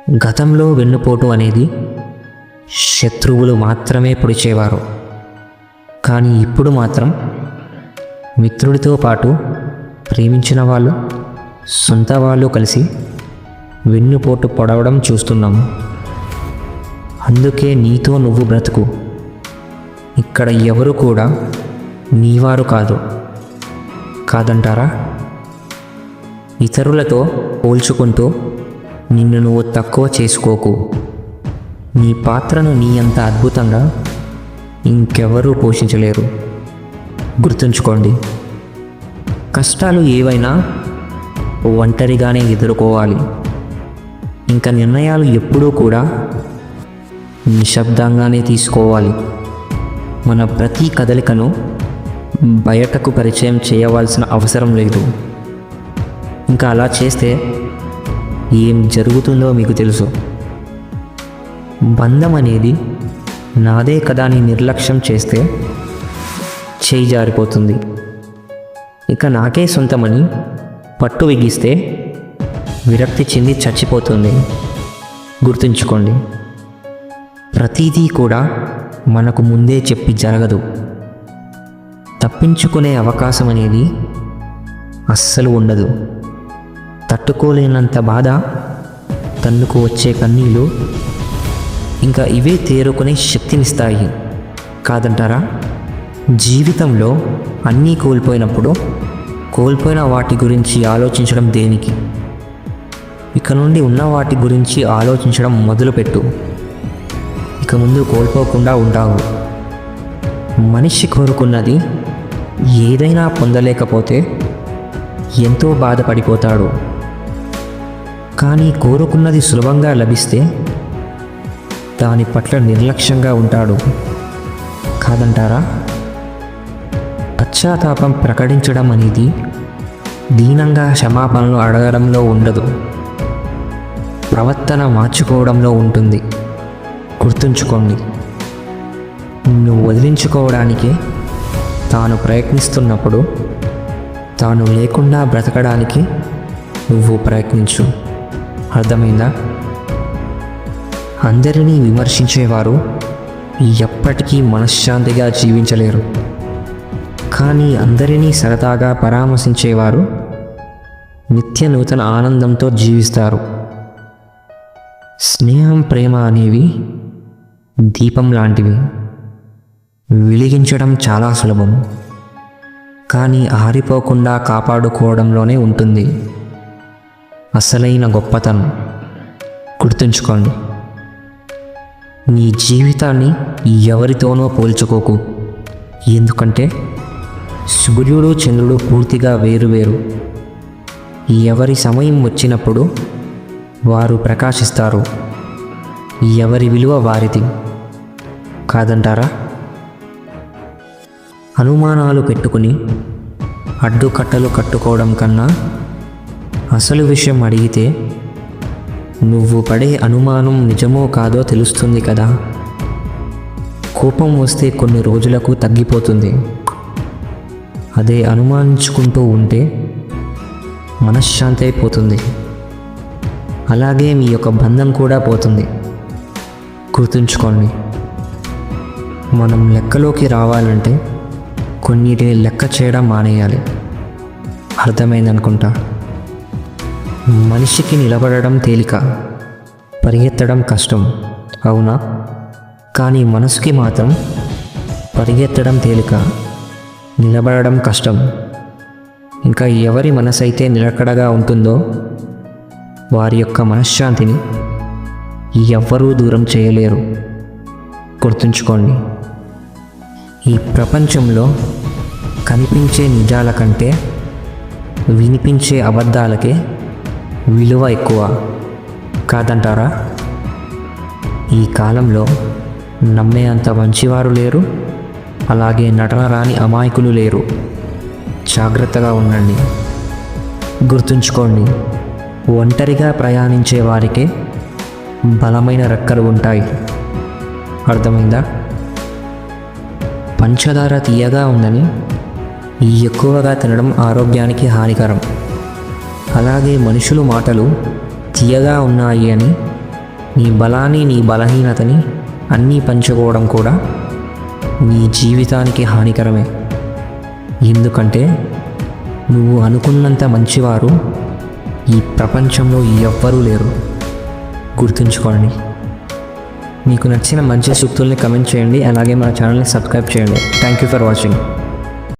గతంలో వెన్నుపోటు అనేది శత్రువులు మాత్రమే పొడిచేవారు. కానీ ఇప్పుడు మాత్రం మిత్రుడితో పాటు ప్రేమించిన వాళ్ళు, సొంత వాళ్ళు కలిసి వెన్నుపోటు పొడవడం చూస్తున్నాము. అందుకే నీతో నువ్వు బ్రతుకు. ఇక్కడ ఎవరు కూడా నీవారు కాదంటారా? ఇతరులతో పోల్చుకుంటూ నిన్ను నువ్వు తక్కువ చేసుకోకు. నీ పాత్రను నీ అంత అద్భుతంగా ఇంకెవరూ పోషించలేరు. గుర్తుంచుకోండి, కష్టాలు ఏవైనా ఒంటరిగానే ఎదుర్కోవాలి. ఇంకా నిర్ణయాలు ఎప్పుడూ కూడా నిశ్శబ్దంగానే తీసుకోవాలి. మన ప్రతి కదలికను బయటకు పరిచయం చేయవలసిన అవసరం లేదు. ఇంకా అలా చేస్తే ఏం జరుగుతుందో మీకు తెలుసు. బంధం అనేది నాదే కదా అని నిర్లక్ష్యం చేస్తే చేయి జారిపోతుంది. ఇక నాకే సొంతమని పట్టు బిగిస్తే విరక్తి చెంది చచ్చిపోతుంది. గుర్తుంచుకోండి, ప్రతిదీ కూడా మనకు ముందే చెప్పి జరగదు. తప్పించుకునే అవకాశం అనేది అస్సలు ఉండదు. తట్టుకోలేనంత బాధ, తన్నుకు వచ్చే కన్నీళ్ళు, ఇంకా ఇవే తేరుకునే శక్తినిస్తాయి కాదంటారా? జీవితంలో అన్నీ కోల్పోయినప్పుడు కోల్పోయిన వాటి గురించి ఆలోచించడం దేనికి? ఇక నుండి ఉన్న వాటి గురించి ఆలోచించడం మొదలుపెట్టు. ఇక ముందు కోల్పోకుండా ఉంటావు. మనిషి కోరుకున్నది ఏదైనా పొందలేకపోతే ఎంతో బాధపడిపోతాడు. కానీ కోరుకున్నది సులభంగా లభిస్తే దాని పట్ల నిర్లక్ష్యంగా ఉంటాడు కాదంటారా? పశ్చాత్తాపం ప్రకటించడం అనేది దీనంగా క్షమాపణలు అడగడంలో ఉండదు, ప్రవర్తన మార్చుకోవడంలో ఉంటుంది. గుర్తుంచుకోండి, నువ్వు వదిలించుకోవడానికి తాను ప్రయత్నిస్తున్నప్పుడు తాను లేకుండా బ్రతకడానికి నువ్వు ప్రయత్నించు. అర్థమైందా? అందరినీ విమర్శించేవారు ఎప్పటికీ మనశ్శాంతిగా జీవించలేరు. కానీ అందరినీ సరదాగా పరామర్శించేవారు నిత్య నూతన ఆనందంతో జీవిస్తారు. స్నేహం, ప్రేమ అనేవి దీపం లాంటివి. వెలిగించడం చాలా సులభం, కానీ ఆరిపోకుండా కాపాడుకోవడంలోనే ఉంటుంది అసలైన గొప్పతనం. గుర్తుంచుకోండి, నీ జీవితాన్ని ఎవరితోనో పోల్చుకోకు. ఎందుకంటే సూర్యుడు, చంద్రుడు పూర్తిగా వేరువేరు. ఎవరి సమయం వచ్చినప్పుడు వారు ప్రకాశిస్తారు. ఎవరి విలువ వారిది కాదంటారా? అనుమానాలు పెట్టుకుని అడ్డుకట్టలు కట్టుకోవడం కన్నా అసలు విషయం అడిగితే నువ్వు పడే అనుమానం నిజమో కాదో తెలుస్తుంది కదా. కోపం వస్తే కొన్ని రోజులకు తగ్గిపోతుంది. అదే అనుమానించుకుంటూ ఉంటే మనశ్శాంతి అయిపోతుంది. అలాగే మీ యొక్క బంధం కూడా పోతుంది. గుర్తుంచుకోండి, మనం లెక్కలోకి రావాలంటే కొన్నిటిని లెక్క చేయడం మానేయాలి. అర్థమైందనుకుంటా. మనిషికి నిలబడడం తేలిక, పరిగెత్తడం కష్టం, అవునా? కానీ మనసుకి మాత్రం పరిగెత్తడం తేలిక, నిలబడడం కష్టం. ఇంకా ఎవరి మనసైతే నిలకడగా ఉంటుందో వారి యొక్క మనశ్శాంతిని ఎవ్వరూ దూరం చేయలేరు. గుర్తుంచుకోండి, ఈ ప్రపంచంలో కనిపించే నిజాల కంటే వినిపించే అబద్ధాలకే విలువ ఎక్కువ కాదంటారా? ఈ కాలంలో నమ్మే అంత మంచివారు లేరు, అలాగే నటన రాని అమాయకులు లేరు. జాగ్రత్తగా ఉండండి. గుర్తుంచుకోండి, ఒంటరిగా ప్రయాణించే వారికే బలమైన రెక్కలు ఉంటాయి. అర్థమైందా? పంచదార తీయగా ఉందని ఎక్కువగా తినడం ఆరోగ్యానికి హానికరం. అలాగే మనుషులు మాటలు తీయగా ఉన్నాయి అని నీ బలాన్ని, నీ బలహీనతని అన్నీ పంచుకోవడం కూడా నీ జీవితానికి హానికరమే. ఎందుకంటే నువ్వు అనుకున్నంత మంచివారు ఈ ప్రపంచంలో ఎవ్వరూ లేరు. గుర్తుంచుకోండి. మీకు నచ్చిన మంచి సూక్తుల్ని కమెంట్ చేయండి. అలాగే మన ఛానల్ని సబ్స్క్రైబ్ చేయండి. Thank you for watching.